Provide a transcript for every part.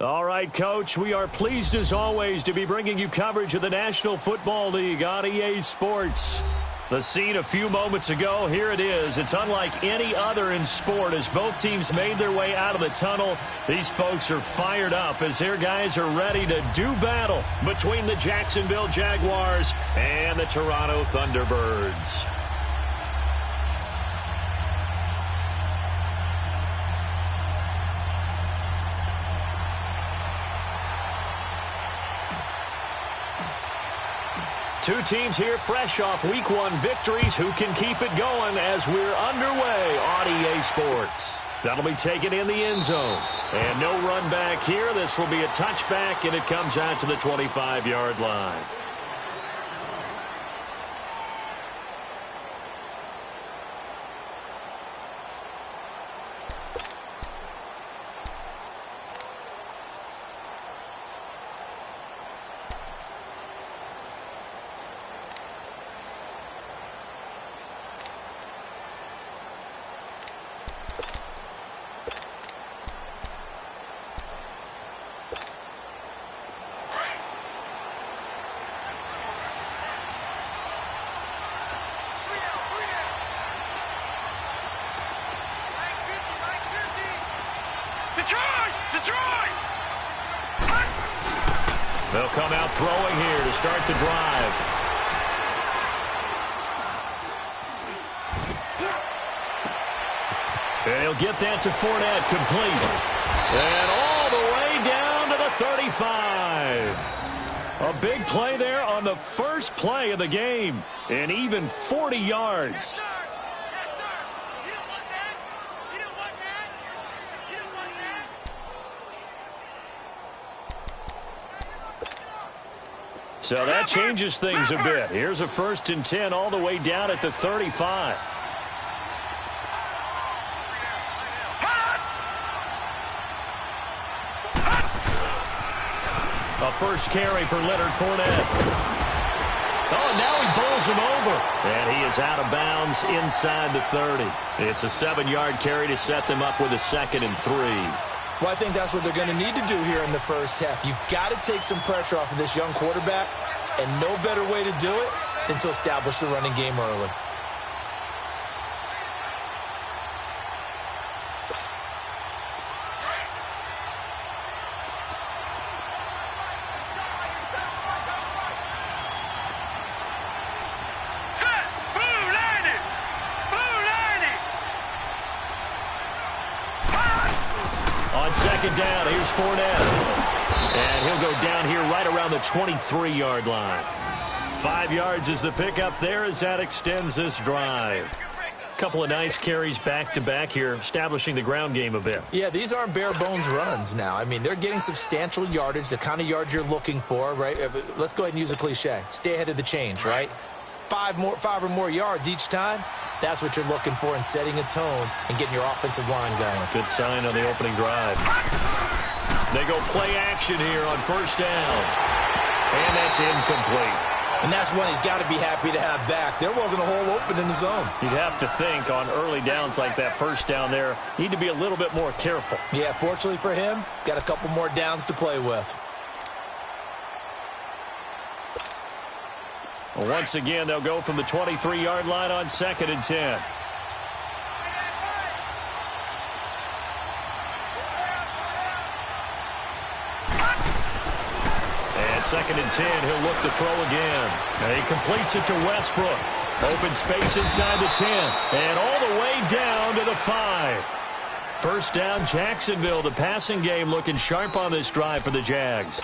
All right, Coach, we are pleased as always to be bringing you coverage of the National Football League on EA Sports. The scene a few moments ago, here it is. It's unlike any other in sport as both teams made their way out of the tunnel. These folks are fired up as their guys are ready to do battle between the Jacksonville Jaguars and the Toronto Thunderbirds. Two teams here fresh off Week 1 victories who can keep it going as we're underway on EA Sports. That'll be taken in the end zone. And no run back here. This will be a touchback, and it comes out to the 25-yard line. They'll come out throwing here to start the drive. And he'll get that to Fournette, complete. And all the way down to the 35. A big play there on the first play of the game. And even 40 yards. So that changes things a bit. Here's a 1st and 10 all the way down at the 35. A first carry for Leonard Fournette. Oh, now he bowls him over. And he is out of bounds inside the 30. It's a 7-yard carry to set them up with a 2nd and 3. Well, I think that's what they're going to need to do here in the first half. You've got to take some pressure off of this young quarterback, and no better way to do it than to establish the running game early. On 2nd down, here's Fournette. And he'll go down here right around the 23-yard line. 5 yards is the pickup there as that extends this drive. Couple of nice carries back-to-back here, establishing the ground game a bit. Yeah, these aren't bare-bones runs now. I mean, they're getting substantial yardage, the kind of yards you're looking for, right? Let's go ahead and use a cliche. Stay ahead of the change, right? 5 or more yards each time. That's what you're looking for in setting a tone and getting your offensive line going. Good sign on the opening drive. They go play action here on 1st down. And that's incomplete. And that's one he's got to be happy to have back. There wasn't a hole open in the zone. You'd have to think on early downs like that 1st down there, need to be a little bit more careful. Yeah, fortunately for him, got a couple more downs to play with. Well, once again, they'll go from the 23-yard line on 2nd and 10. And 2nd and 10, he'll look to throw again. And he completes it to Westbrook. Open space inside the 10. And all the way down to the 5. 1st down, Jacksonville. The passing game looking sharp on this drive for the Jags.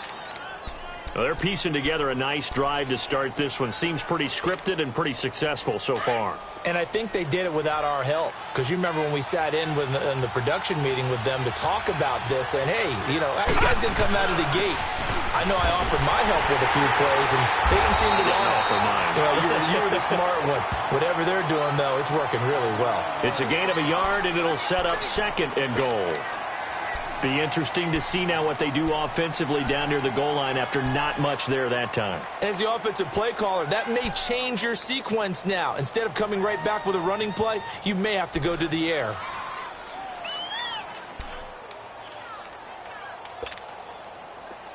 Well, they're piecing together a nice drive to start this one. Seems pretty scripted and pretty successful so far. And I think they did it without our help. Because you remember when we sat in the production meeting with them to talk about this. And, hey, you know, how you guys didn't come out of the gate? I know I offered my help with a few plays, and they didn't seem to want to offer mine. Well, you were the smart one. Whatever they're doing, though, it's working really well. It's a gain of a yard, and it'll set up 2nd and goal. Be interesting to see now what they do offensively down near the goal line after not much there that time. As the offensive play caller, that may change your sequence now. Instead of coming right back with a running play, you may have to go to the air.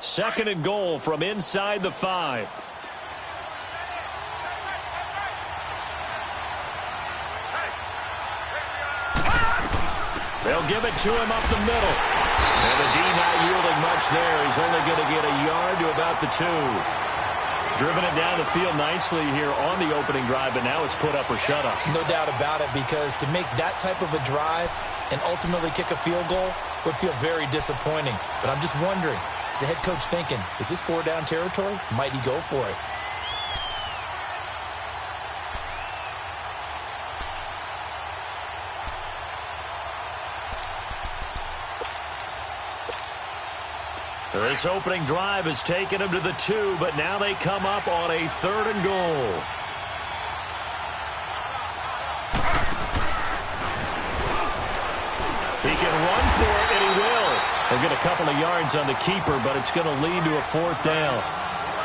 2nd and goal from inside the 5. They'll give it to him up the middle. And the D not yielding much there. He's only going to get a yard to about the 2. Driven it down the field nicely here on the opening drive, but now it's put up or shut up. No doubt about it, because to make that type of a drive and ultimately kick a field goal would feel very disappointing. But I'm just wondering, is the head coach thinking, is this 4-down territory? Might he go for it? This opening drive has taken him to the 2, but now they come up on a 3rd and goal. He can run for it, and he will. He'll get a couple of yards on the keeper, but it's going to lead to a 4th down.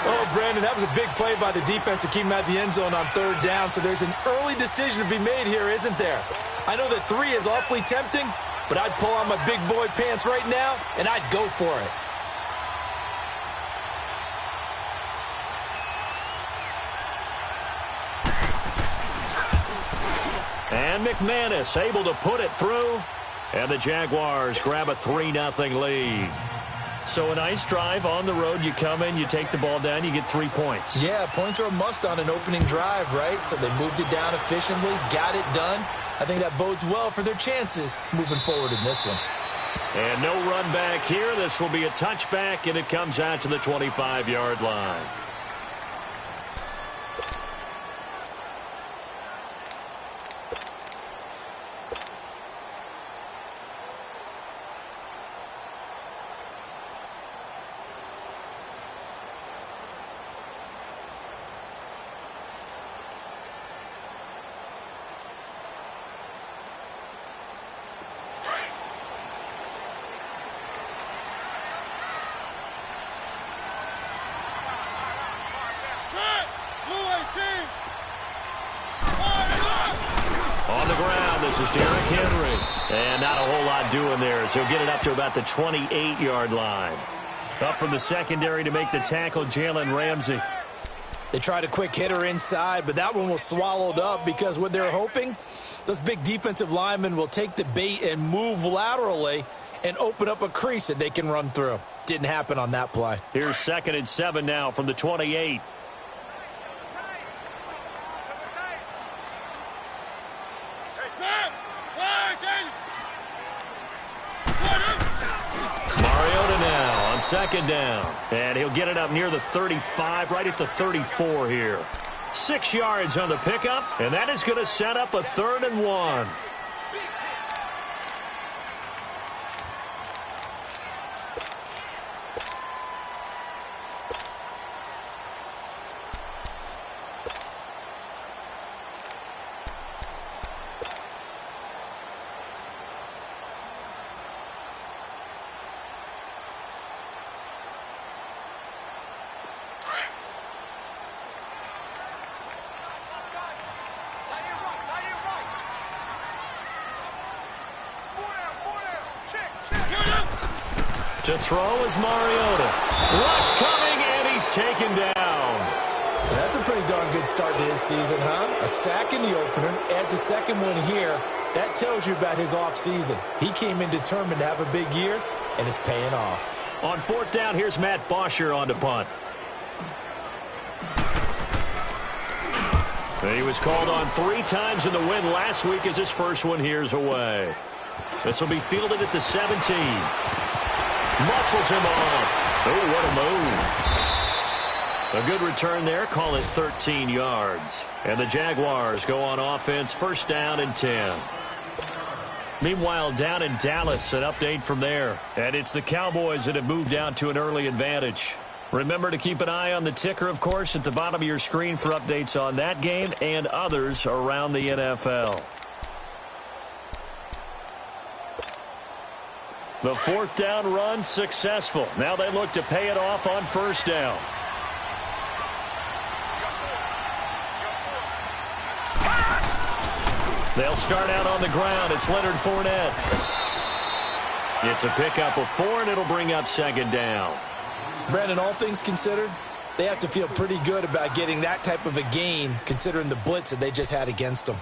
Oh, Brandon, that was a big play by the defense to keep him out of the end zone on 3rd down, so there's an early decision to be made here, isn't there? I know that 3 is awfully tempting, but I'd pull on my big boy pants right now, and I'd go for it. And McManus able to put it through. And the Jaguars grab a 3-0 lead. So a nice drive on the road. You come in, you take the ball down, you get 3 points. Yeah, points are a must on an opening drive, right? So they moved it down efficiently, got it done. I think that bodes well for their chances moving forward in this one. And no run back here. This will be a touchback, and it comes out to the 25-yard line. On the ground, this is Derrick Henry. And not a whole lot doing there, as he'll get it up to about the 28-yard line. Up from the secondary to make the tackle, Jalen Ramsey. They tried a quick hitter inside, but that one was swallowed up because what they're hoping, those big defensive linemen will take the bait and move laterally and open up a crease that they can run through. Didn't happen on that play. Here's 2nd and 7 now from the 28. Mariota now on 2nd down. And he'll get it up near the 35, right at the 34 here. 6 yards on the pickup, and that is going to set up a 3rd and 1. To throw is Mariota. Rush coming, and he's taken down. That's a pretty darn good start to his season, huh? A sack in the opener, adds a second one here. That tells you about his offseason. He came in determined to have a big year, and it's paying off. On 4th down, here's Matt Bosher on to punt. He was called on 3 times in the win last week as his first one here's away. This will be fielded at the 17. Muscles him off. Oh, what a move. A good return there. Call it 13 yards. And the Jaguars go on offense, 1st down and 10. Meanwhile, down in Dallas, an update from there. And it's the Cowboys that have moved down to an early advantage. Remember to keep an eye on the ticker, of course, at the bottom of your screen for updates on that game and others around the NFL. The 4th down run successful. Now they look to pay it off on 1st down. They'll start out on the ground. It's Leonard Fournette. It's a pickup of 4, and it'll bring up 2nd down. Brandon, all things considered, they have to feel pretty good about getting that type of a gain considering the blitz that they just had against them.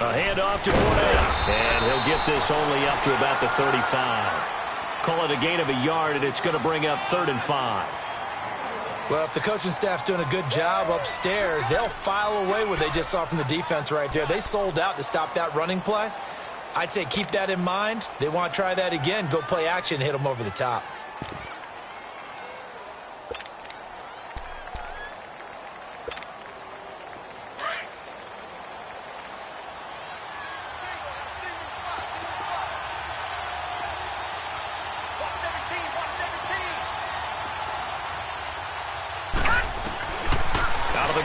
A handoff to Fournette, and he'll get this only up to about the 35. Call it a gain of a yard, and it's going to bring up 3rd and 5. Well, if the coaching staff's doing a good job upstairs, they'll file away what they just saw from the defense right there. They sold out to stop that running play. I'd say keep that in mind. They want to try that again, go play action, hit them over the top.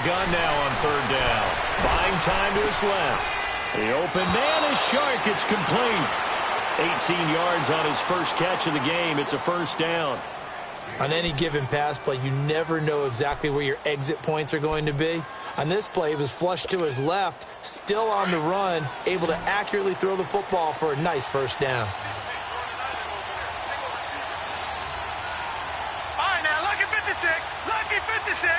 Gun now on 3rd down. Buying time to his left. The open man is Shark. It's complete. 18 yards on his first catch of the game. It's a 1st down. On any given pass play, you never know exactly where your exit points are going to be. On this play, it was flushed to his left, still on the run, able to accurately throw the football for a nice 1st down. All right, now, lucky 56. Lucky 56.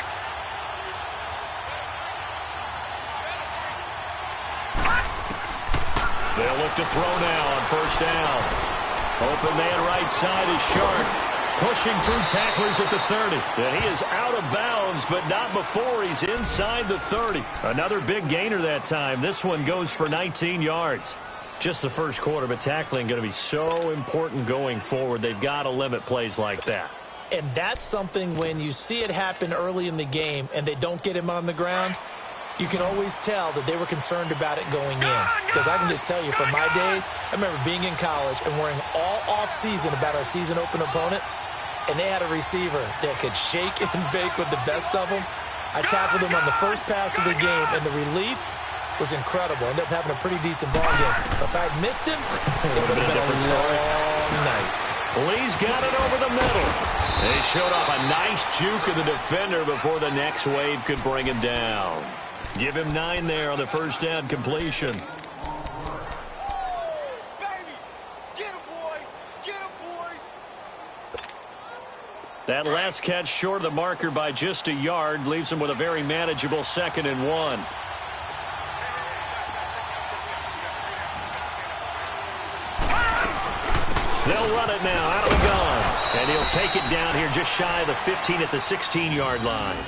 They'll look to throw now on 1st down. Open man right side is Shark. Pushing through tacklers at the 30. And he is out of bounds, but not before he's inside the 30. Another big gainer that time. This one goes for 19 yards. Just the first quarter, but tackling going to be so important going forward. They've got to limit plays like that. And that's something when you see it happen early in the game and they don't get him on the ground, you can always tell that they were concerned about it going in. Because I can just tell you from my days, I remember being in college and worrying all off-season about our season open opponent, and they had a receiver that could shake and bake with the best of them. I tackled him on the first pass of the game, and the relief was incredible. Ended up having a pretty decent ball game. But if I'd missed him, it would have been a long night. Lee's got it over the middle. They showed off a nice juke of the defender before the next wave could bring him down. Give him 9 there on the 1st down completion. Baby, get him, boy. Get him, boy. That last catch short of the marker by just a yard leaves him with a very manageable 2nd and 1. They'll run it now out of the gun. And he'll take it down here just shy of the 15 at the 16-yard line.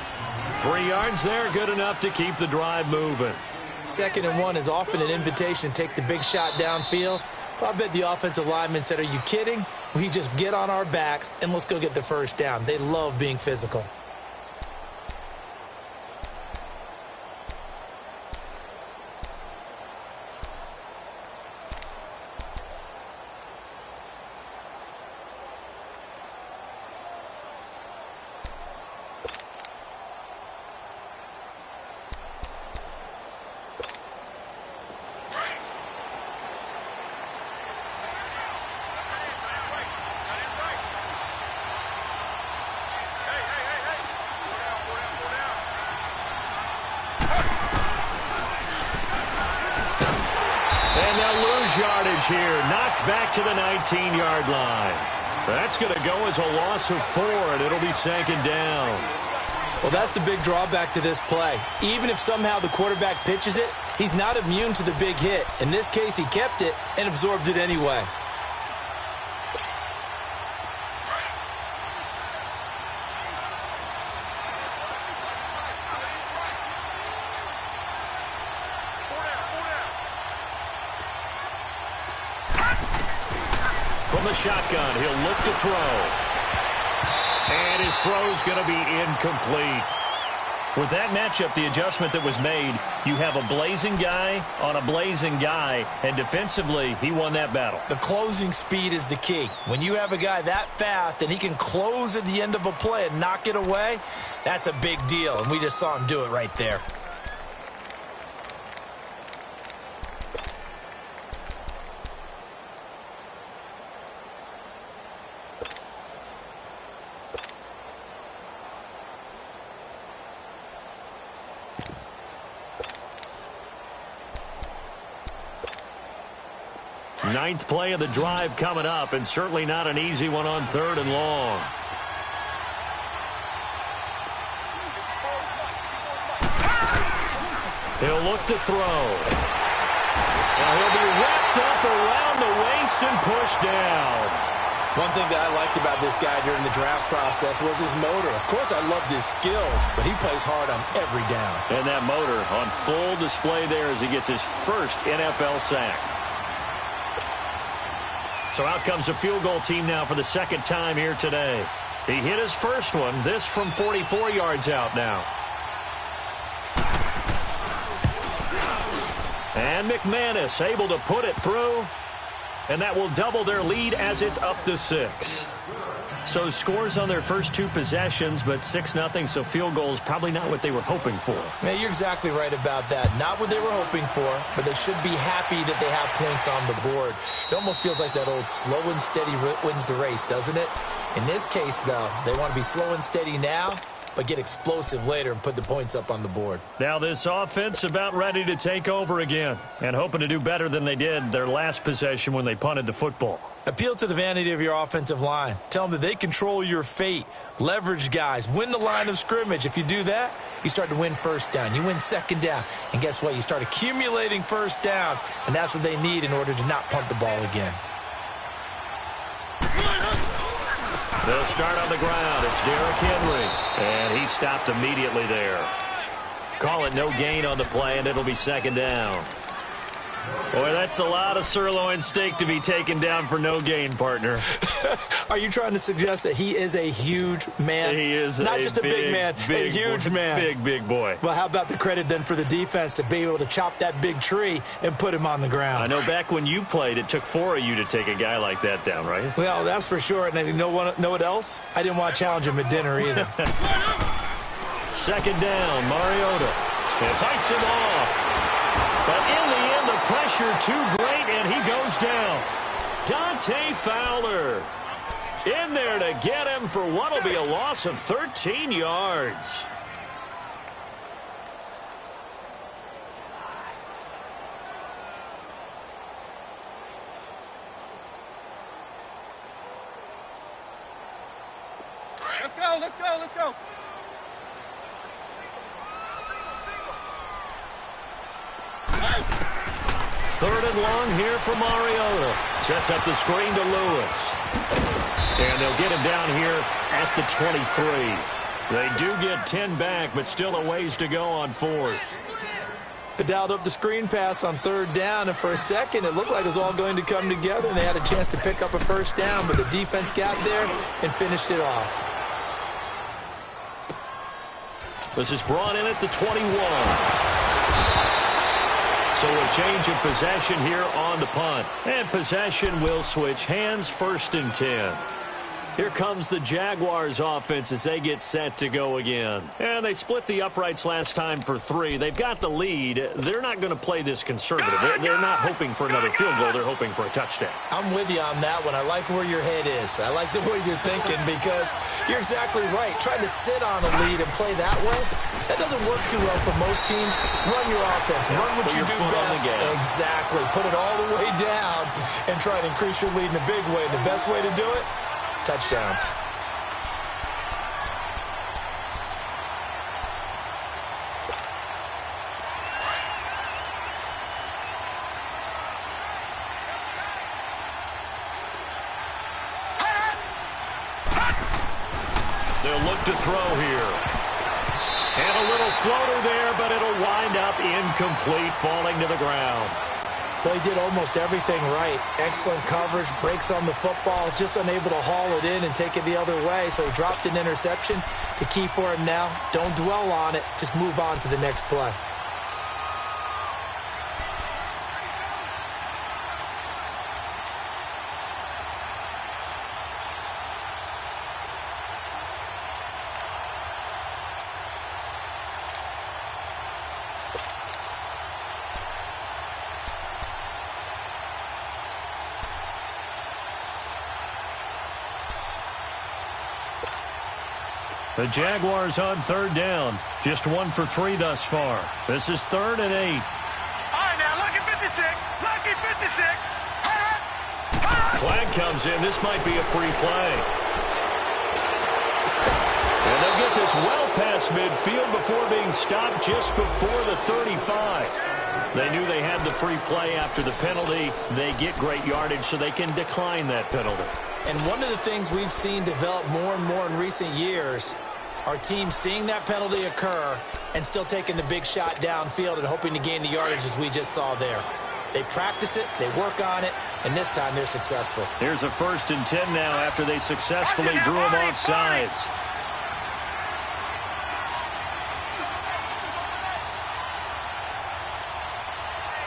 3 yards there, good enough to keep the drive moving. 2nd and 1 is often an invitation to take the big shot downfield. Well, I bet the offensive lineman said, are you kidding? We just get on our backs and let's go get the 1st down. They love being physical. Yardage here, knocked back to the 19-yard line. That's going to go as a loss of 4, and it'll be 2nd down. Well, that's the big drawback to this play. Even if somehow the quarterback pitches it, he's not immune to the big hit. In this case, he kept it and absorbed it anyway. From the shotgun, he'll look to throw. And his throw's going to be incomplete. With that matchup, the adjustment that was made, you have a blazing guy on a blazing guy, and defensively, he won that battle. The closing speed is the key. When you have a guy that fast and he can close at the end of a play and knock it away, that's a big deal, and we just saw him do it right there. Ninth play of the drive coming up, and certainly not an easy one on 3rd and long. He'll look to throw. And he'll be wrapped up around the waist and pushed down. One thing that I liked about this guy during the draft process was his motor. Of course, I loved his skills, but he plays hard on every down. And that motor on full display there as he gets his first NFL sack. So out comes a field goal team now for the second time here today. He hit his first one, this from 44 yards out now. And McManus able to put it through. And that will double their lead as it's up to 6. So scores on their first 2 possessions, but 6-0, so field goals probably not what they were hoping for. Yeah, you're exactly right about that. Not what they were hoping for, but they should be happy that they have points on the board. It almost feels like that old slow and steady wins the race, doesn't it? In this case, though, they want to be slow and steady now, but get explosive later and put the points up on the board. Now this offense about ready to take over again and hoping to do better than they did their last possession when they punted the football. Appeal to the vanity of your offensive line. Tell them that they control your fate. Leverage guys. Win the line of scrimmage. If you do that, you start to win first down. You win second down. And guess what? You start accumulating first downs, and that's what they need in order to not punt the ball again. They'll start on the ground. It's Derrick Henry. And he stopped immediately there. Call it no gain on the play, and it'll be second down. Boy, that's a lot of sirloin steak to be taken down for no gain, partner. Are you trying to suggest that he is a huge man? He is not just a big man, a huge man. Big boy. Well, how about the credit then for the defense to be able to chop that big tree and put him on the ground? I know back when you played, it took 4 of you to take a guy like that down, right? Well, that's for sure. And you know what else? I didn't want to challenge him at dinner either. Second down, Mariota. It fights him off. But in the end, the pressure too great, and he goes down. Dante Fowler in there to get him for what will be a loss of 13 yards. Let's go. 3rd and long here for Mariota. Sets up the screen to Lewis. And they'll get him down here at the 23. They do get 10 back, but still a ways to go on 4th. They dialed up the screen pass on 3rd down, and for a second it looked like it was all going to come together, and they had a chance to pick up a first down, but the defense got there and finished it off. This is brought in at the 21. So a change of possession here on the punt. And possession will switch hands, 1st and 10. Here comes the Jaguars offense as they get set to go again. And they split the uprights last time for 3. They've got the lead. They're not going to play this conservative. They're not hoping for another field goal. They're hoping for a touchdown. I'm with you on that one. I like where your head is. I like the way you're thinking because you're exactly right. Trying to sit on a lead and play that way, that doesn't work too well for most teams. Run your offense. Run what you do best. Exactly. Put it all the way down and try to increase your lead in a big way. The best way to do it, touchdowns. They'll look to throw here. And a little floater there, but it'll wind up incomplete, falling to the ground. Well, he did almost everything right. Excellent coverage, breaks on the football, just unable to haul it in and take it the other way, so he dropped an interception. The key for him now, don't dwell on it, just move on to the next play. The Jaguars on 3rd down. Just 1 for 3 thus far. This is 3rd and 8. All right, now, lucky 56. Lucky 56. Flag comes in. This might be a free play. And they'll get this well past midfield before being stopped just before the 35. They knew they had the free play after the penalty. They get great yardage so they can decline that penalty. And one of the things we've seen develop more and more in recent years are teams seeing that penalty occur and still taking the big shot downfield and hoping to gain the yardage as we just saw there. They practice it, they work on it, and this time they're successful. Here's a 1st and 10 now after they successfully drew him off sides.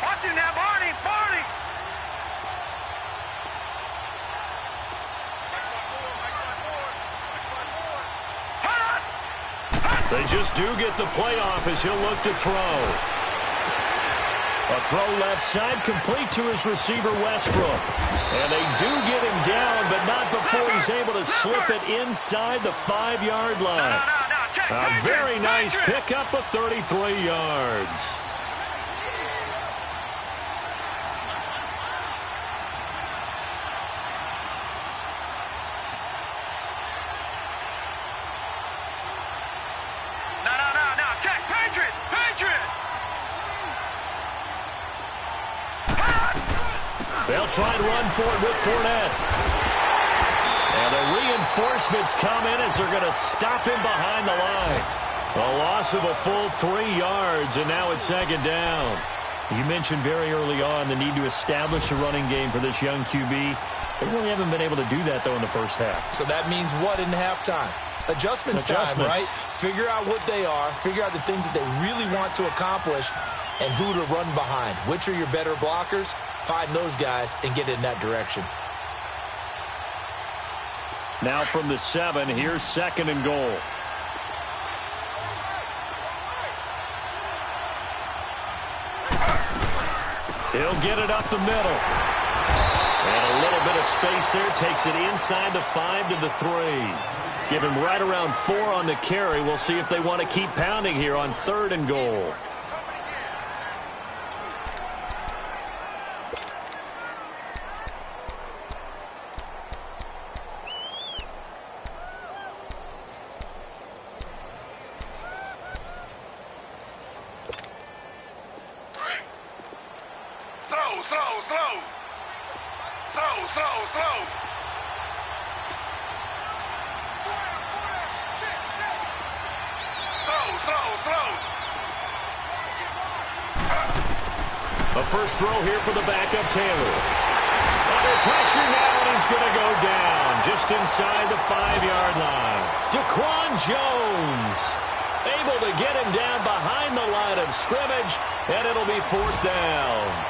Watch him now, Barney! Barney! They just do get the play off as he'll look to throw. A throw left side complete to his receiver, Westbrook. And they do get him down, but not before he's able to slip it inside the 5-yard line. A very nice pickup of 33 yards. They'll try and run for it with Fournette. And the reinforcements come in as they're going to stop him behind the line. A loss of a full 3 yards, and now it's 2nd down. You mentioned very early on the need to establish a running game for this young QB. They really haven't been able to do that, though, in the first half. So that means what in halftime? Adjustments time, right? Figure out what they are, figure out the things that they really want to accomplish, and who to run behind. Which are your better blockers? Find those guys and get in that direction. Now from the 7, here's 2nd and goal. He'll get it up the middle. And a little bit of space there. Takes it inside the 5 to the 3. Give him right around 4 on the carry. We'll see if they want to keep pounding here on 3rd and goal. A first throw here for the backup, Taylor. Under pressure now, and he's going to go down just inside the 5-yard line. Daquan Jones able to get him down behind the line of scrimmage, and it'll be 4th down.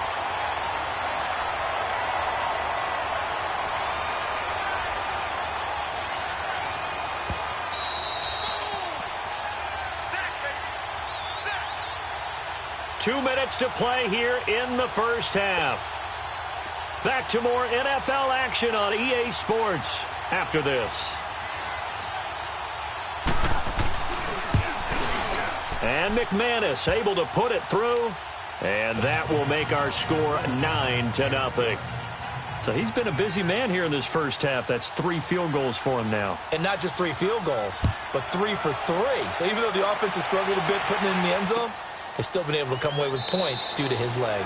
Two minutes to play here in the first half. Back to more NFL action on EA Sports after this. And McManus able to put it through. And that will make our score 9-0. So he's been a busy man here in this first half. That's 3 field goals for him now. And not just 3 field goals, but 3 for 3. So even though the offense has struggled a bit putting it in the end zone, they've still been able to come away with points due to his leg.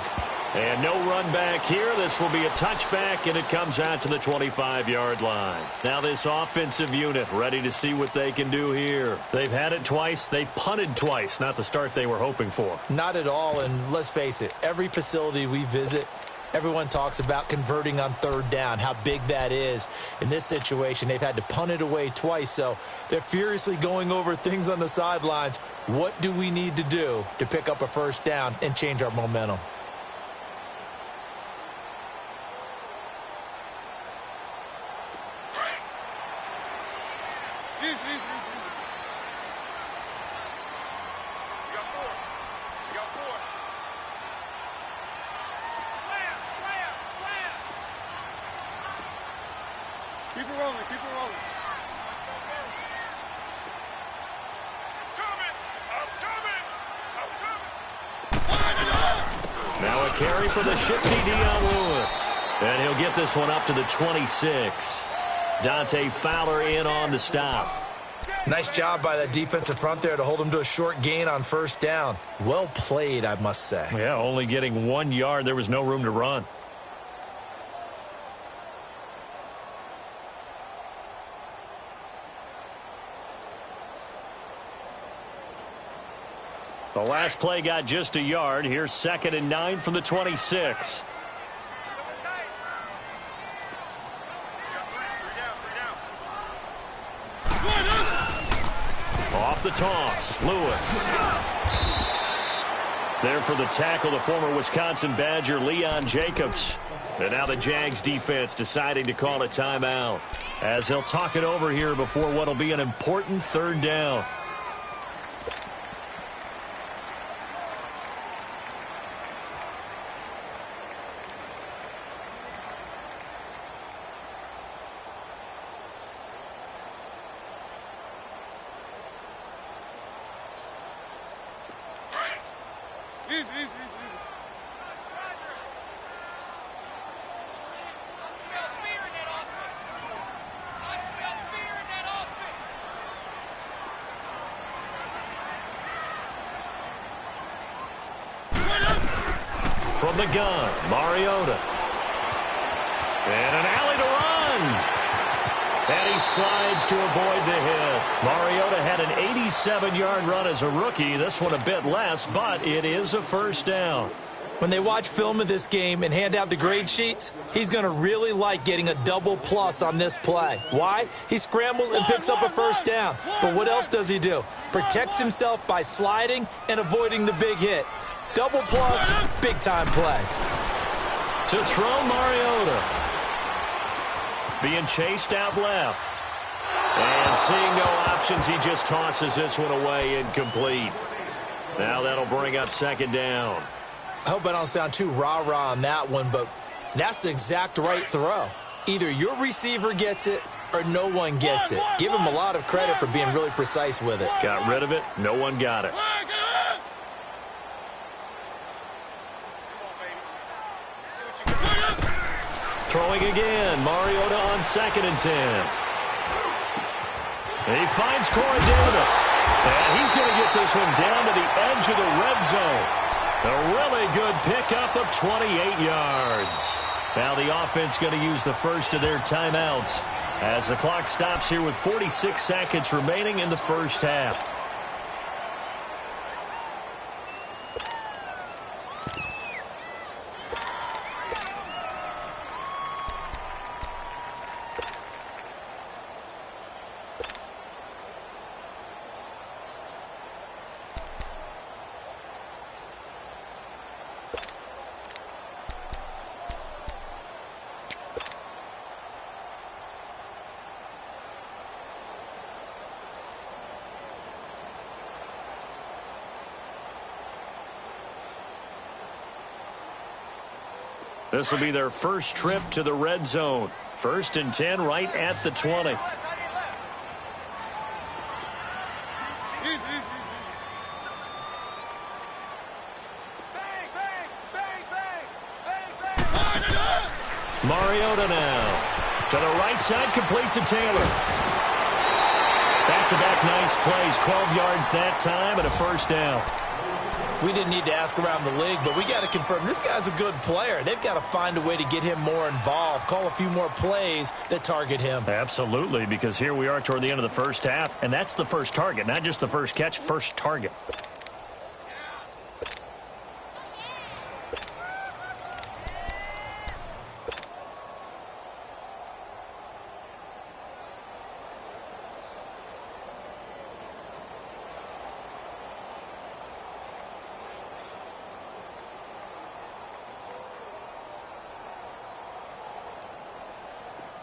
And no run back here. This will be a touchback, and it comes out to the 25-yard line. Now this offensive unit ready to see what they can do here. They've had it twice. They've punted twice. Not the start they were hoping for. Not at all, and let's face it, every facility we visit, everyone talks about converting on 3rd down, how big that is. In this situation, they've had to punt it away twice, so they're furiously going over things on the sidelines. What do we need to do to pick up a 1st down and change our momentum? Keep it rolling, keep it rolling. Now a carry for the shifty Dion Lewis. And he'll get this one up to the 26. Dante Fowler in on the stop. Nice job by that defensive front there to hold him to a short gain on first down. Well played, I must say. Yeah, only getting 1 yard. There was no room to run. The last play got just a yard. Here's 2nd and 9 from the 26. Off the toss, Lewis. There for the tackle, the former Wisconsin Badger, Leon Jacobs. And now the Jags defense deciding to call a timeout as they'll talk it over here before what will be an important 3rd down. From the gun, Mariota. And an alley to run. And he slides to avoid the hit. Mariota had an 87-yard run as a rookie. This one a bit less, but it is a 1st down. When they watch film of this game and hand out the grade sheets, he's going to really like getting a double plus on this play. Why? He scrambles and picks up a 1st down. But what else does he do? Protects himself by sliding and avoiding the big hit. Double plus, big-time play. To throw, Mariota. Being chased out left. And seeing no options, he just tosses this one away incomplete. Now that'll bring up 2nd down. I hope I don't sound too rah-rah on that one, but that's the exact right throw. Either your receiver gets it or no one gets it. Give him a lot of credit for being really precise with it. Got rid of it. No one got it. Throwing again. Mariota on 2nd and 10. He finds Corey Davis. And he's going to get this one down to the edge of the red zone. A really good pickup of 28 yards. Now the offense going to use the first of their timeouts as the clock stops here with 46 seconds remaining in the 1st half. This will be their first trip to the red zone. 1st and 10 right at the 20. Mariota now. To the right side, complete to Taylor. Back-to-back nice plays. 12 yards that time and a 1st down. We didn't need to ask around the league, but we got to confirm this guy's a good player. They've got to find a way to get him more involved, call a few more plays that target him. Absolutely, because here we are toward the end of the 1st half, and that's the first target, not just the first catch, first target.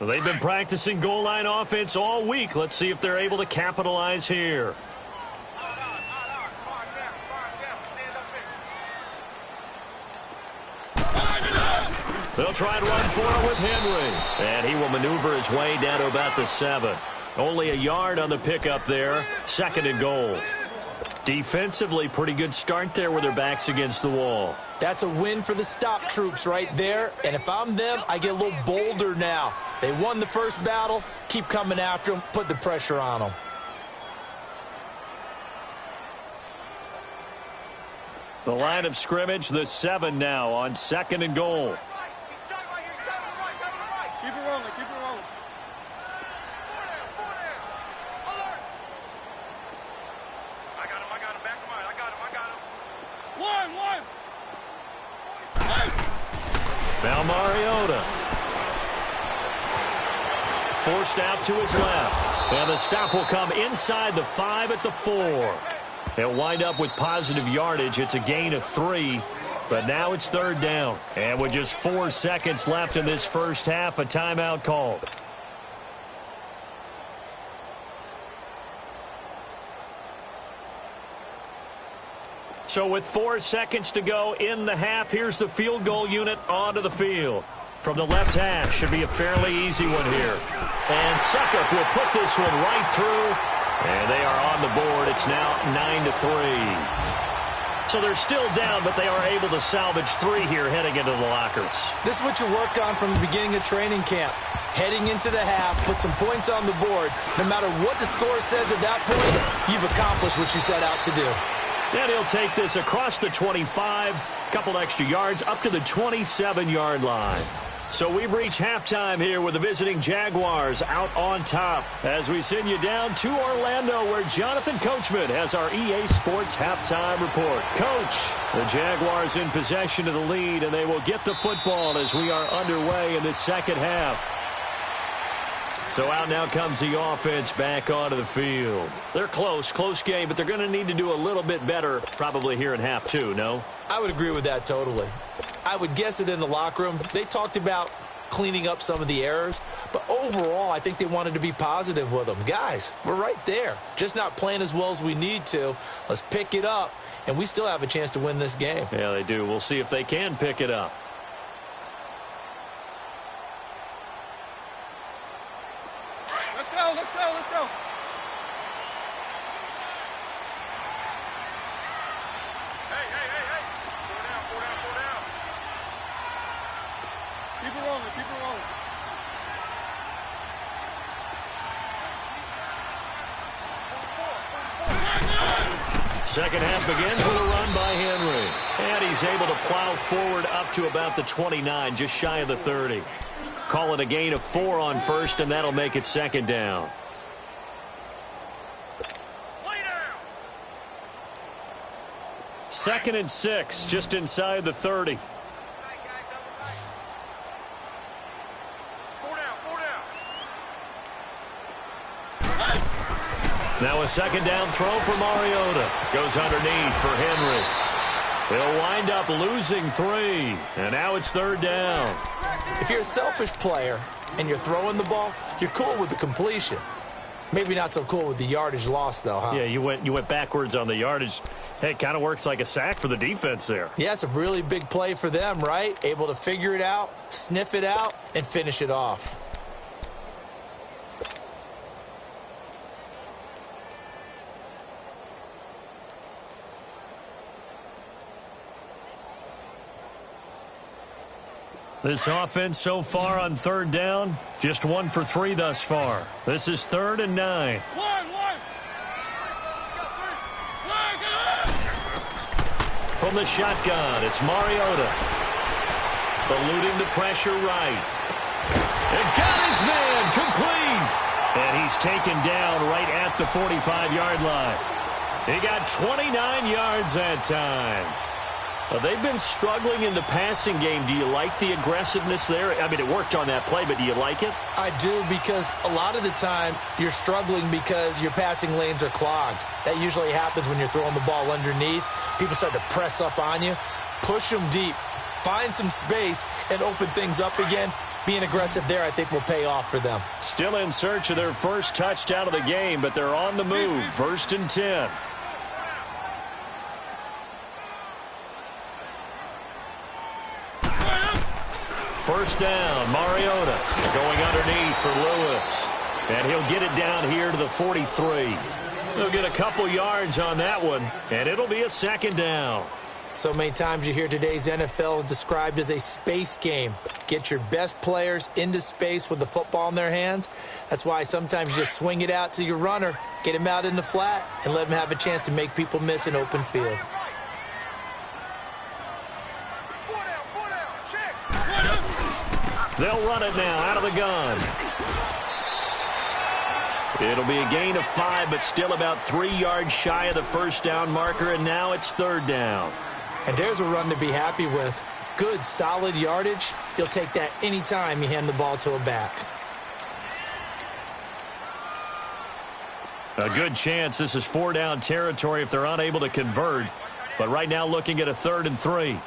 Well, they've been practicing goal line offense all week. Let's see if they're able to capitalize here. They'll try and run for it with Henry. And he will maneuver his way down to about the 7. Only a yard on the pickup there. 2nd and goal. Defensively, pretty good start there with their backs against the wall. That's a win for the stop troops right there. And if I'm them, I get a little bolder now. They won the first battle. Keep coming after them. Put the pressure on them. The line of scrimmage, the 7 now on 2nd and goal. Keep it rolling, keep it rolling. Alert! I got him, back to mine. I got him. One! Now Mariota. Forced out to his left. And the stop will come inside the 5 at the 4. They'll wind up with positive yardage. It's a gain of 3. But now it's 3rd down. And with just 4 seconds left in this first half, a timeout called. So with 4 seconds to go in the half, here's the field goal unit onto the field. From the left hash, should be a fairly easy one here. And Suckup will put this one right through. And they are on the board. It's now 9-3. So they're still down, but they are able to salvage 3 here heading into the lockers. This is what you worked on from the beginning of training camp. Heading into the half, put some points on the board. No matter what the score says at that point, you've accomplished what you set out to do. And he'll take this across the 25, couple extra yards, up to the 27-yard line. So we've reached halftime here with the visiting Jaguars out on top as we send you down to Orlando where Jonathan Coachman has our EA Sports halftime report. Coach, the Jaguars in possession of the lead, and they will get the football as we are underway in this second half. So out now comes the offense back onto the field. They're close game, but they're going to need to do a little bit better probably here in half 2, no? I would agree with that totally. I would guess it in the locker room. They talked about cleaning up some of the errors, but overall, I think they wanted to be positive with them. Guys, we're right there. Just not playing as well as we need to. Let's pick it up, and we still have a chance to win this game. Yeah, they do. We'll see if they can pick it up. Let's go. Hey. Four down. Keep it rolling. Second half begins with a run by Henry. And he's able to plow forward up to about the 29, just shy of the 30. Call it a gain of 4 on first, and that'll make it 2nd down. Lay down. 2nd and 6, just inside the 30. Four down. Now a 2nd down throw for Mariota. Goes underneath for Henry. They'll wind up losing 3. And now it's 3rd down. If you're a selfish player and you're throwing the ball, you're cool with the completion. Maybe not so cool with the yardage loss, though, huh? Yeah, you went backwards on the yardage. Hey, it kind of works like a sack for the defense there. Yeah, it's a really big play for them, right? Able to figure it out, sniff it out, and finish it off. This offense so far on 3rd down, just 1 for 3 thus far. This is 3rd and 9. One. From the shotgun, it's Mariota. Eluding the pressure right. And got his man complete. And he's taken down right at the 45-yard line. He got 29 yards that time. Well, they've been struggling in the passing game. Do you like the aggressiveness there? I mean, it worked on that play, but do you like it? I do, because a lot of the time you're struggling because your passing lanes are clogged. That usually happens when you're throwing the ball underneath. People start to press up on you. Push them deep. Find some space and open things up again. Being aggressive there, I think, will pay off for them. Still in search of their first touchdown of the game, but they're on the move. 1st and 10. First down, Mariota going underneath for Lewis. And he'll get it down here to the 43. They'll get a couple yards on that one, and it'll be a second down. So many times you hear today's NFL described as a space game. Get your best players into space with the football in their hands. That's why sometimes you just swing it out to your runner, get him out in the flat, and let him have a chance to make people miss an open field. They'll run it now out of the gun. It'll be a gain of 5, but still about 3 yards shy of the first down marker, and now it's third down. And there's a run to be happy with. Good, solid yardage. You'll take that anytime you hand the ball to a back. A good chance this is 4-down territory if they're unable to convert. But right now looking at a 3rd and 3.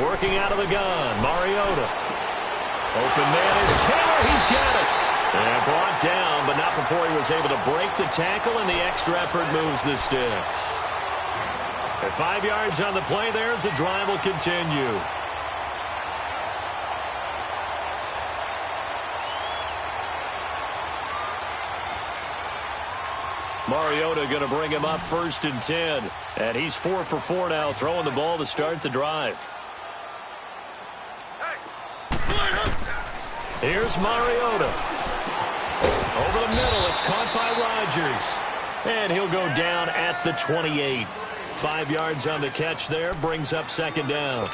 Working out of the gun, Mariota. Open man is Taylor. He's got it. And brought down, but not before he was able to break the tackle, and the extra effort moves the sticks. At 5 yards on the play there, as the drive will continue. Mariota going to bring him up 1st and 10. And he's 4 for 4 now, throwing the ball to start the drive. Here's Mariota. Over the middle, it's caught by Rodgers. And he'll go down at the 28. 5 yards on the catch there, brings up 2nd down.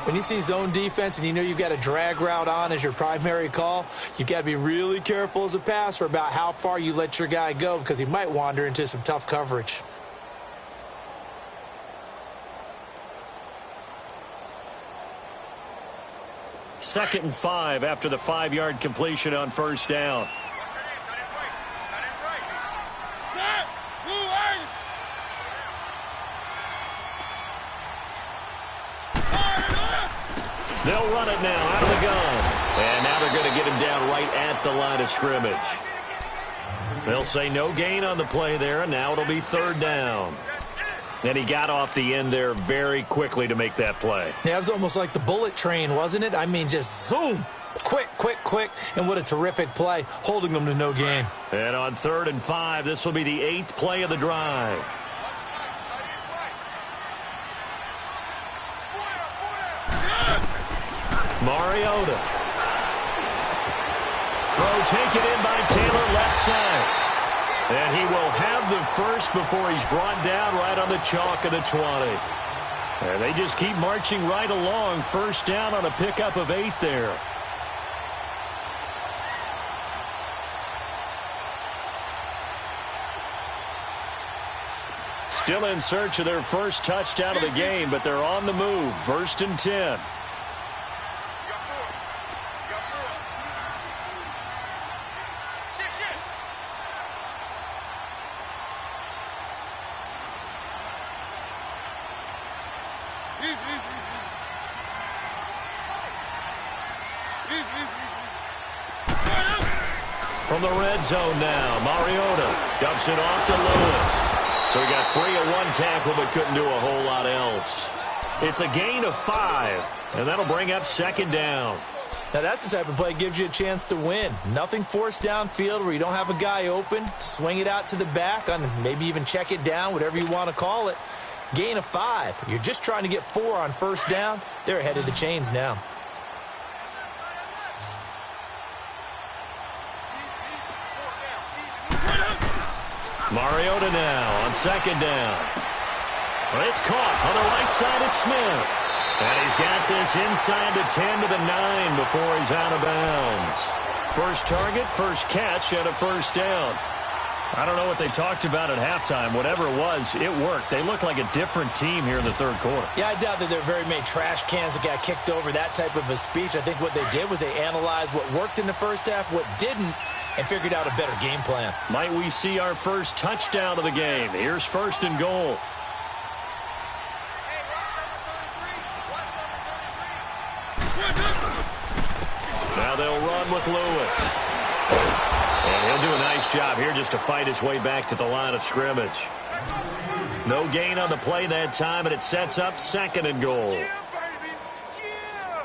When you see zone defense and you know you've got a drag route on as your primary call, you've got to be really careful as a passer about how far you let your guy go because he might wander into some tough coverage. Second and 5 after the 5-yard completion on 1st down. They'll run it now out of the gun. And now they're going to get him down right at the line of scrimmage. They'll say no gain on the play there, and now it'll be 3rd down. And he got off the end there very quickly to make that play. Yeah, it was almost like the bullet train, wasn't it? I mean, just zoom. Quick, quick, quick. And what a terrific play, holding them to no gain. And on 3rd and 5, this will be the 8th play of the drive. Mariota. Throw taken in by Taylor, left side. And he will have the first before he's brought down right on the chalk of the 20. And they just keep marching right along. 1st down on a pickup of 8 there. Still in search of their first touchdown of the game, but they're on the move. 1st and 10. From the red zone now, Mariota dumps it off to Lewis. So he got free of 1 tackle but couldn't do a whole lot else. It's a gain of 5, and that'll bring up 2nd down. Now that's the type of play that gives you a chance to win. Nothing forced downfield where you don't have a guy open. Swing it out to the back, on maybe even check it down, whatever you want to call it. Gain of 5. You're just trying to get 4 on 1st down. They're ahead of the chains now. Mariota now on 2nd down. Well, it's caught on the right side at Smith. And he's got this inside the 10 to the 9 before he's out of bounds. First target, first catch, and a 1st down. I don't know what they talked about at halftime. Whatever it was, it worked. They look like a different team here in the 3rd quarter. Yeah, I doubt that there are very many trash cans that got kicked over that type of a speech. I think what they did was they analyzed what worked in the 1st half, what didn't, and figured out a better game plan. Might we see our first touchdown of the game? Here's 1st and goal. Now they'll run with Lewis. And he'll do a nice job here just to fight his way back to the line of scrimmage. No gain on the play that time, and it sets up 2nd and goal. Yeah, baby. Yeah.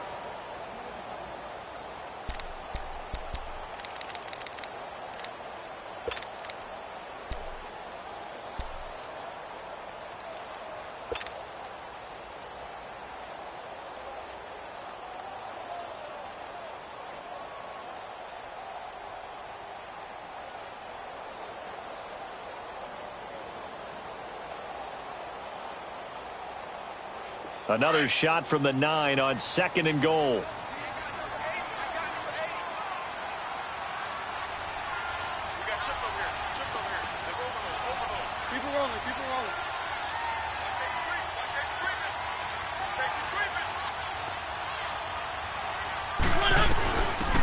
Another shot from the 9 on 2nd and goal. I got number 80. We got chips over here. Chips over here. There's overload. Keep it rolling. Keep it rolling.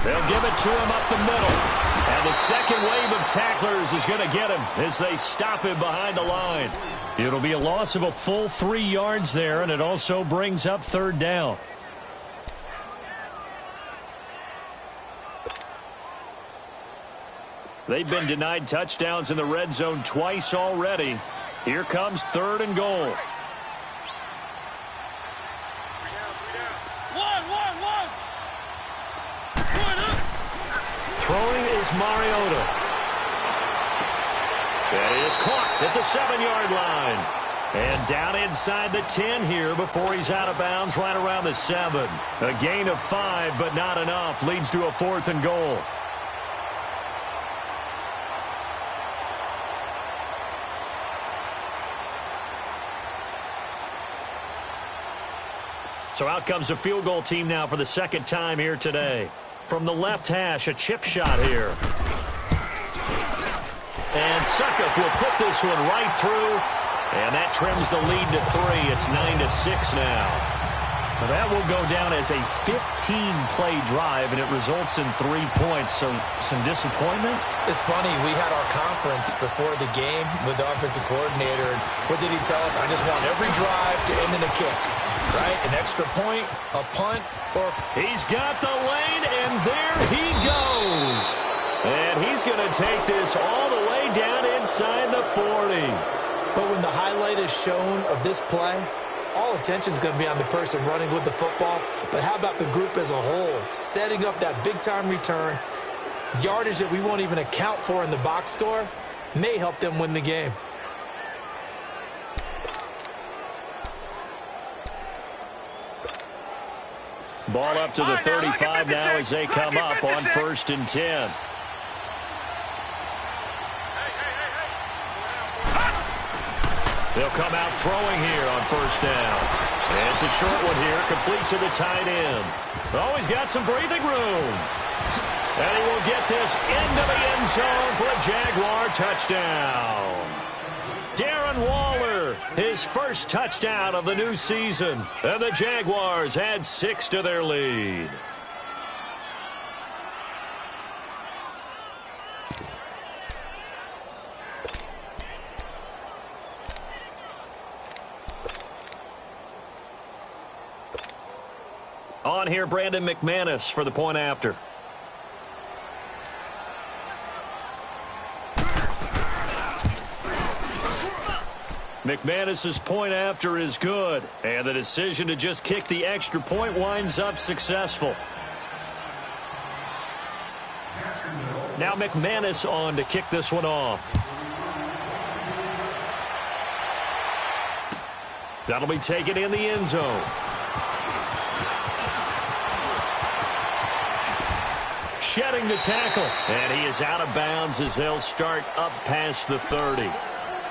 They'll give it to him up the middle. And the second wave of tacklers is going to get him as they stop him behind the line. It'll be a loss of a full 3 yards there, and it also brings up 3rd down. They've been denied touchdowns in the red zone twice already. Here comes 3rd and goal. Throwing is Mariota. And he is caught at the 7-yard line. And down inside the 10 here before he's out of bounds right around the 7. A gain of 5, but not enough. Leads to a 4th and goal. So out comes a field goal team now for the 2nd time here today. From the left hash, a chip shot here. And Suckup will put this one right through. And that trims the lead to 3. It's 9-6 now. Now that will go down as a 15-play drive, and it results in 3 points. So some disappointment? It's funny. We had our conference before the game with the offensive coordinator. And what did he tell us? I just want every drive to end in a kick. Right? An extra point, a punt, or... He's got the lane, and there he goes. And he's going to take this all the way down inside the 40. But when the highlight is shown of this play, all attention is going to be on the person running with the football. But how about the group as a whole? Setting up that big-time return, yardage that we won't even account for in the box score, may help them win the game. Ball up to the 35 now as they come up on 1st and 10. They'll come out throwing here on 1st down. And it's a short one here, complete to the tight end. Oh, he's got some breathing room. And he will get this into the end zone for a Jaguar touchdown. Darren Waller, his first touchdown of the new season. And the Jaguars add 6 to their lead. On here, Brandon McManus for the point after. McManus's point after is good, and the decision to just kick the extra point winds up successful. Now McManus on to kick this one off. That'll be taken in the end zone. Shedding the tackle, and he is out of bounds as they'll start up past the 30.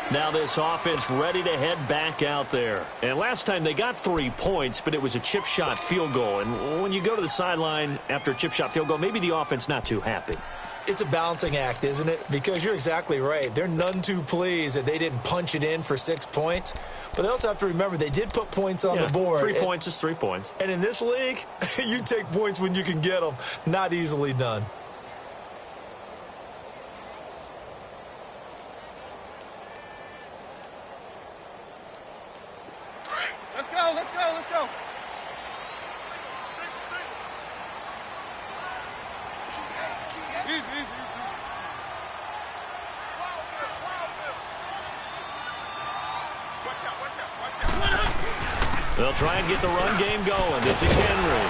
Now this offense ready to head back out there. And last time they got 3 points, but it was a chip shot field goal. And when you go to the sideline after a chip shot field goal, maybe the offense not too happy. It's a balancing act, isn't it? Because you're exactly right. They're none too pleased that they didn't punch it in for 6 points. But they also have to remember they did put points on the board. 3 points is 3 points. And in this league, you take points when you can get them. Not easily done. Let's go, let's go, let's go. Easy. They'll try and get the run game going. This is Henry.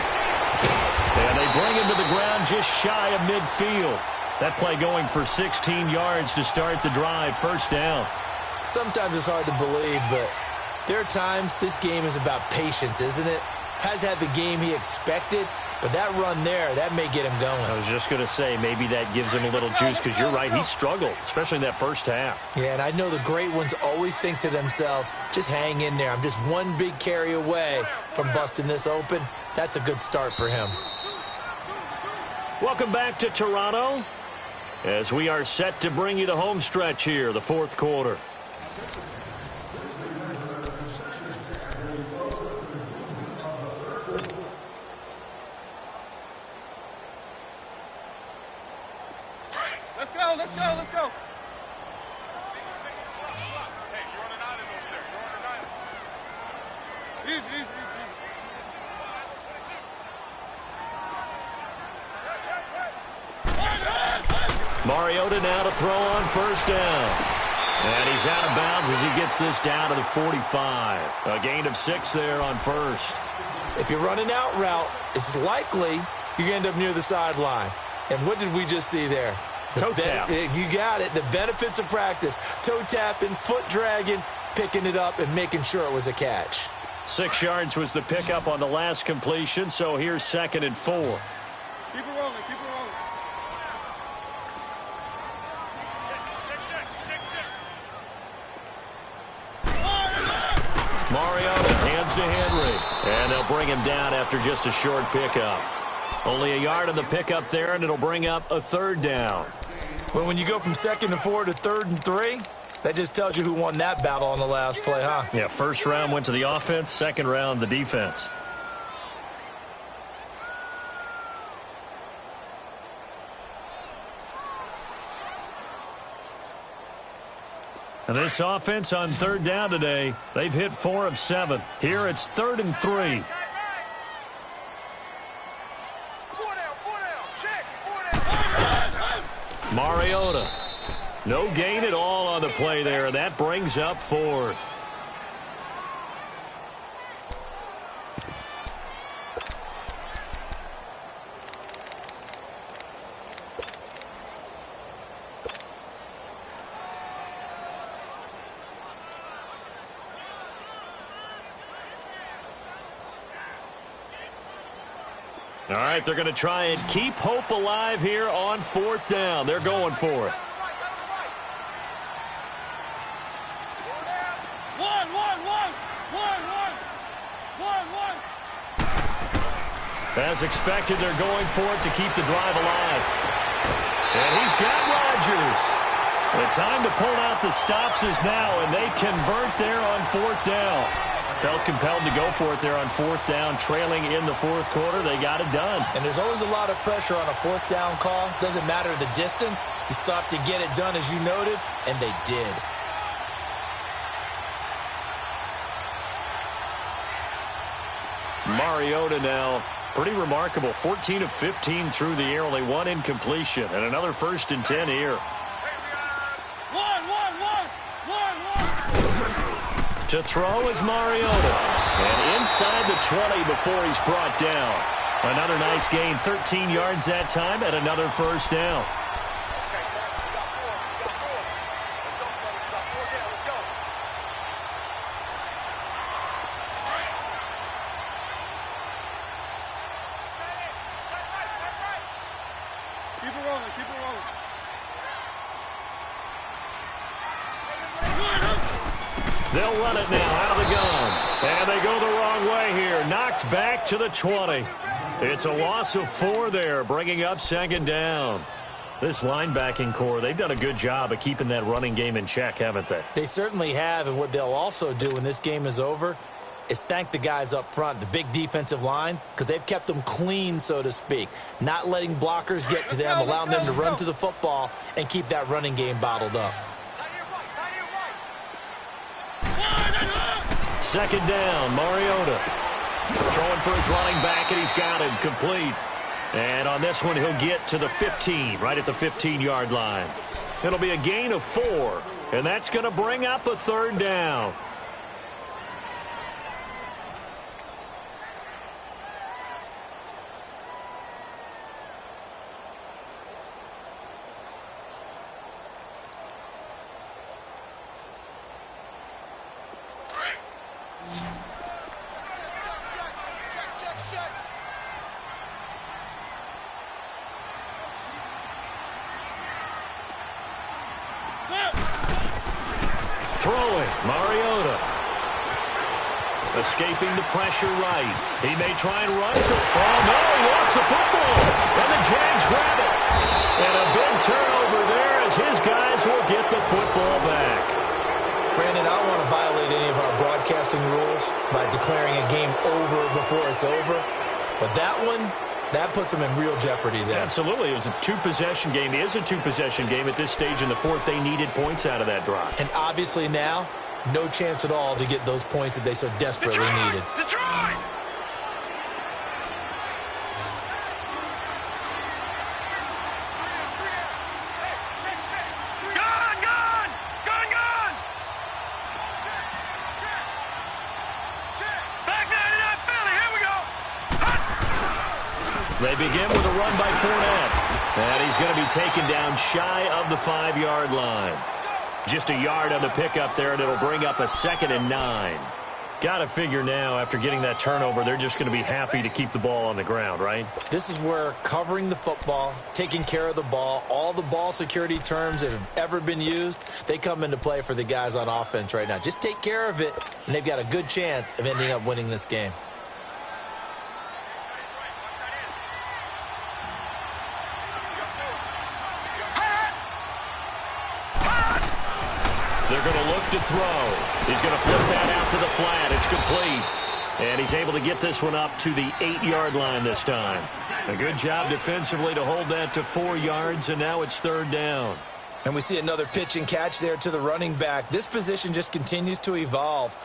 And they bring him to the ground just shy of midfield. That play going for 16 yards to start the drive. First down. Sometimes it's hard to believe, but there are times this game is about patience, isn't it? Has had the game he expected, but that run there, that may get him going. I was just going to say, maybe that gives him a little juice, because you're right, he struggled, especially in that first half. Yeah, and I know the great ones always think to themselves, just hang in there. I'm just one big carry away from busting this open. That's a good start for him. Welcome back to Toronto, as we are set to bring you the home stretch here, the fourth quarter. Let's go, let's go, let's go. Hey, you're on an island over there. You're on an island. Easy, easy, easy. Mariota now to throw on first down. And he's out of bounds as he gets this down to the 45. A gain of 6 there on first. If you're running out route, it's likely you're going to end up near the sideline. And what did we just see there? Toe tap. You got it. The benefits of practice. Toe tapping, foot dragging, picking it up, and making sure it was a catch. 6 yards was the pickup on the last completion, so here's 2nd and 4. Keep it rolling, keep it rolling. Mariota hands to Henry, and they'll bring him down after just a short pickup. Only a yard on the pickup there, and it'll bring up a 3rd down. Well, when you go from 2nd and 4 to 3rd and 3, that just tells you who won that battle on the last play, huh? Yeah, first round went to the offense, second round the defense. And this offense on 3rd down today, they've hit 4 of 7. Here it's 3rd and 3. Mariota. No gain at all on the play there. That brings up 4th. All right, they're going to try and keep hope alive here on 4th down. They're going for it. As expected, they're going for it to keep the drive alive. And he's got Rodgers. The time to pull out the stops is now, and they convert there on 4th down. Felt compelled to go for it there on 4th down, trailing in the 4th quarter. They got it done. And there's always a lot of pressure on a 4th down call. Doesn't matter the distance. You stop to get it done, as you noted, and they did. Mariota now, pretty remarkable. 14 of 15 through the air, only 1 incompletion, and another 1st and 10 here. To throw is Mariota. And inside the 20 before he's brought down. Another nice gain, 13 yards that time, and another 1st down. Keep it rolling, keep it rolling. They'll run it now out of the gun. And they go the wrong way here. Knocked back to the 20. It's a loss of 4 there, bringing up 2nd down. This linebacking core, they've done a good job of keeping that running game in check, haven't they? They certainly have, and what they'll also do when this game is over is thank the guys up front, the big defensive line, because they've kept them clean, so to speak. Not letting blockers get to them, allowing them to run to the football and keep that running game bottled up. 2nd down, Mariota. Throwing for his running back, and he's got him complete. And on this one, he'll get to the 15, right at the 15-yard line. It'll be a gain of 4, and that's going to bring up a 3rd down. Throwing, Mariota. Escaping the pressure right. He may try and run for it. Oh, no, he lost the football. And the Jags grab it. And a big turnover there as his guys will get the football back. Brandon, I don't want to violate any of our broadcasting rules by declaring a game over before it's over. But that one, that puts them in real jeopardy there. Absolutely. It was a two-possession game. It is a two-possession game at this stage in the fourth. They needed points out of that drive. And obviously now, no chance at all to get those points that they so desperately needed. Detroit! Gone! Gone! Gone! Gone! Back 99 Philly, here we go! They begin with a run by Fournette. And he's going to be taken down shy of the 5-yard line. Just a yard on the pickup there, and it'll bring up a 2nd and 9. Got to figure now, after getting that turnover, they're just going to be happy to keep the ball on the ground, right? This is where covering the football, taking care of the ball, all the ball security terms that have ever been used, they come into play for the guys on offense right now. Just take care of it, and they've got a good chance of ending up winning this game. They're going to look to throw. He's going to flip that out to the flat. It's complete. And he's able to get this one up to the 8-yard line this time. A good job defensively to hold that to 4 yards, and now it's 3rd down. And we see another pitch and catch there to the running back. This position just continues to evolve.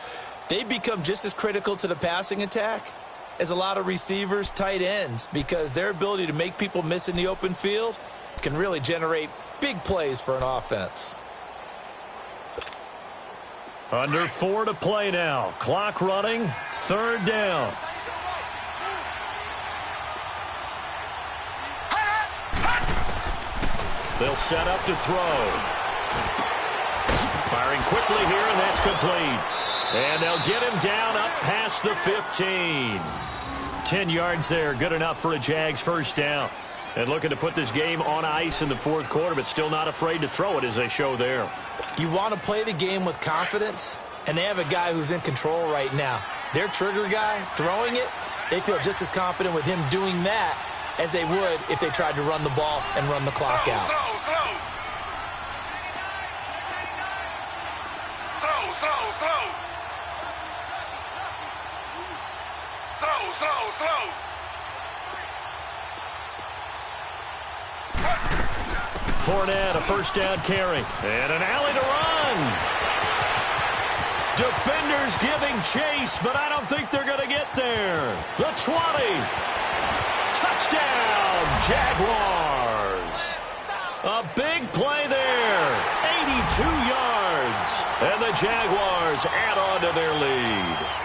They become just as critical to the passing attack as a lot of receivers, tight ends, because their ability to make people miss in the open field can really generate big plays for an offense. Under 4 to play now. Clock running. 3rd down. They'll set up to throw. Firing quickly here, and that's complete. And they'll get him down up past the 15. 10 yards there. Good enough for a Jags first down. And looking to put this game on ice in the 4th quarter, but still not afraid to throw it as they show there. You want to play the game with confidence, and they have a guy who's in control right now. Their trigger guy, throwing it, they feel just as confident with him doing that as they would if they tried to run the ball and run the clock out. Slow. Fournette, a first down carry. And an alley to run. Defenders giving chase, but I don't think they're going to get there. The 20. Touchdown, Jaguars. A big play there. 82 yards. And the Jaguars add on to their lead.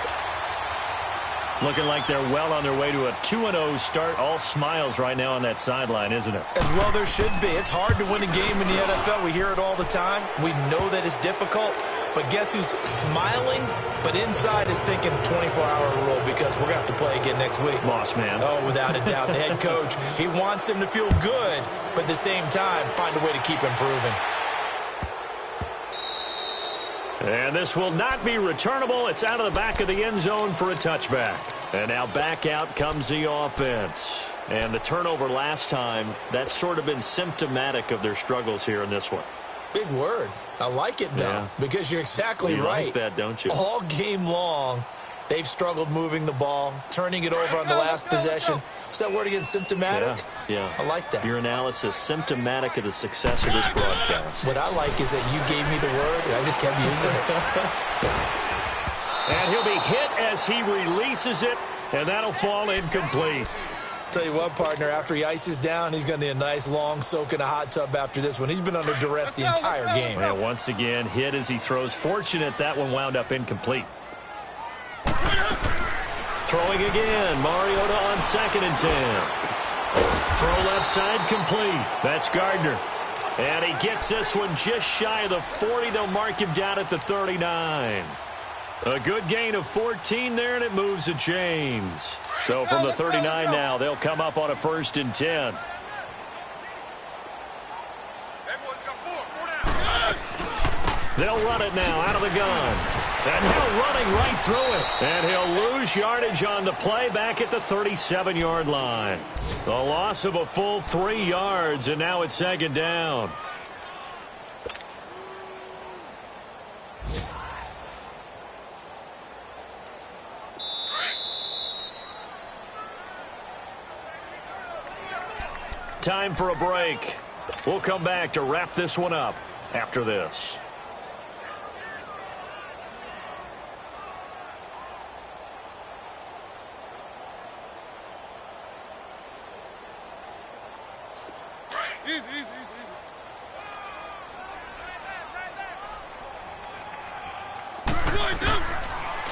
Looking like they're well on their way to a 2-0 start. All smiles right now on that sideline, isn't it? As well there should be. It's hard to win a game in the NFL. We hear it all the time. We know that it's difficult. But guess who's smiling? But inside is thinking 24-hour rule because we're going to have to play again next week. Boss man. Oh, without a doubt. The head coach, he wants them to feel good, but at the same time, find a way to keep improving. And this will not be returnable. It's out of the back of the end zone for a touchback. And now back out comes the offense. And the turnover last time, that's sort of been symptomatic of their struggles here in this one. Big word. I like it, though, because you're exactly right. You like that, don't you? All game long, they've struggled moving the ball, turning it over on the last possession. What's that word again, symptomatic? Yeah. I like that. Your analysis, symptomatic of the success of this broadcast. What I like is that you gave me the word, and I just kept using it. And he'll be hit as he releases it, and that'll fall incomplete. Tell you what, partner, after he ices down, he's going to need a nice long soak in a hot tub after this one. He's been under duress the entire game. And once again, hit as he throws. Fortunate that one wound up incomplete. Throwing again. Mariota on 2nd and 10. Throw left side complete. That's Gardner. And he gets this one just shy of the 40. They'll mark him down at the 39. A good gain of 14 there, and it moves the chains. So from the 39 now, they'll come up on a 1st and 10. Hey, boys, got four down. They'll run it now out of the gun. And he'll running right through it. And he'll lose yardage on the play back at the 37-yard line. A loss of a full 3 yards, and now it's second down. Time for a break. We'll come back to wrap this one up after this. Easy.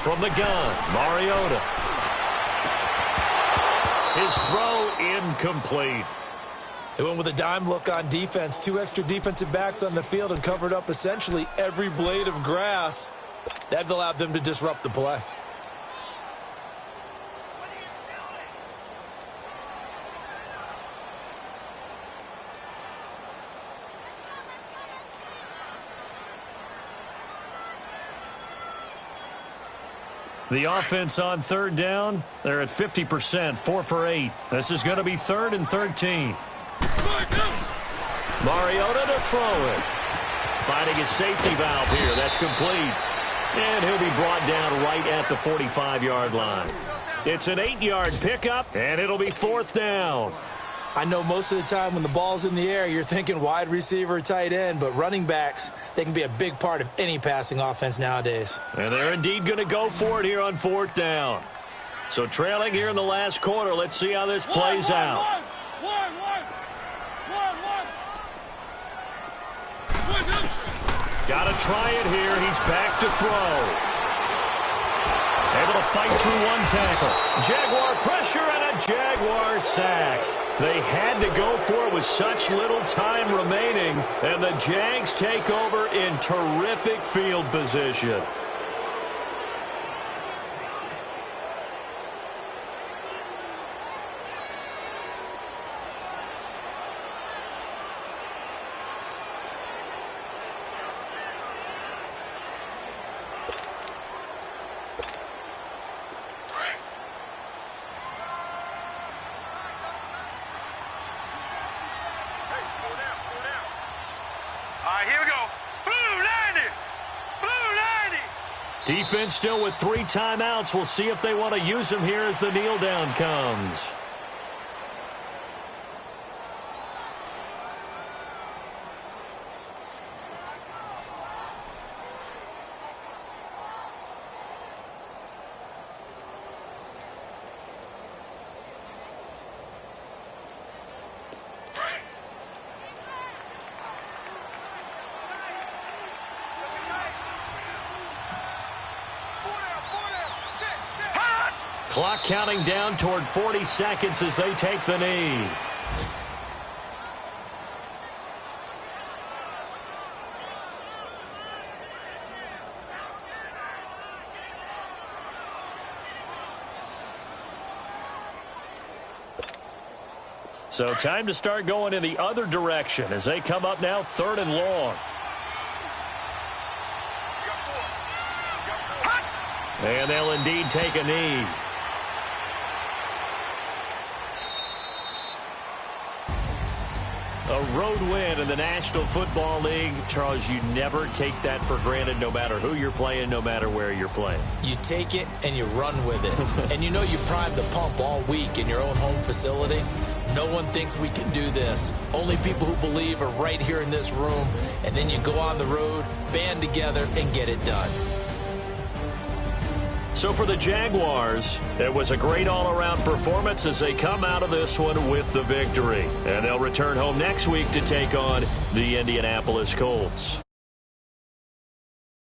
From the gun, Mariota. His throw incomplete. They went with a dime look on defense. 2 extra defensive backs on the field and covered up essentially every blade of grass. That allowed them to disrupt the play. The offense on third down, they're at 50%, 4 for 8. This is going to be 3rd and 13. Mariota to throw it. Finding a safety valve here. That's complete. And he'll be brought down right at the 45-yard line. It's an 8-yard pickup, and it'll be 4th down. I know most of the time when the ball's in the air, you're thinking wide receiver, tight end, but running backs, they can be a big part of any passing offense nowadays. And they're indeed going to go for it here on 4th down. So trailing here in the last quarter, let's see how this plays out. Got to try it here. He's back to throw. Able to fight through one tackle. Jaguar pressure and a Jaguar sack. They had to go for it with such little time remaining, and the Jags take over in terrific field position. Here we go. Blue 90. Blue 90. Defense still with 3 timeouts. We'll see if they want to use them here as the kneel down comes. Clock counting down toward 40 seconds as they take the knee. So time to start going in the other direction as they come up now 3rd and long. And they'll indeed take a knee. A road win in the National Football League. Charles, you never take that for granted no matter who you're playing, no matter where you're playing. You take it and you run with it. And you know you primed the pump all week in your own home facility. No one thinks we can do this. Only people who believe are right here in this room. And then you go on the road, band together, and get it done. So for the Jaguars, it was a great all-around performance as they come out of this one with the victory. And they'll return home next week to take on the Indianapolis Colts.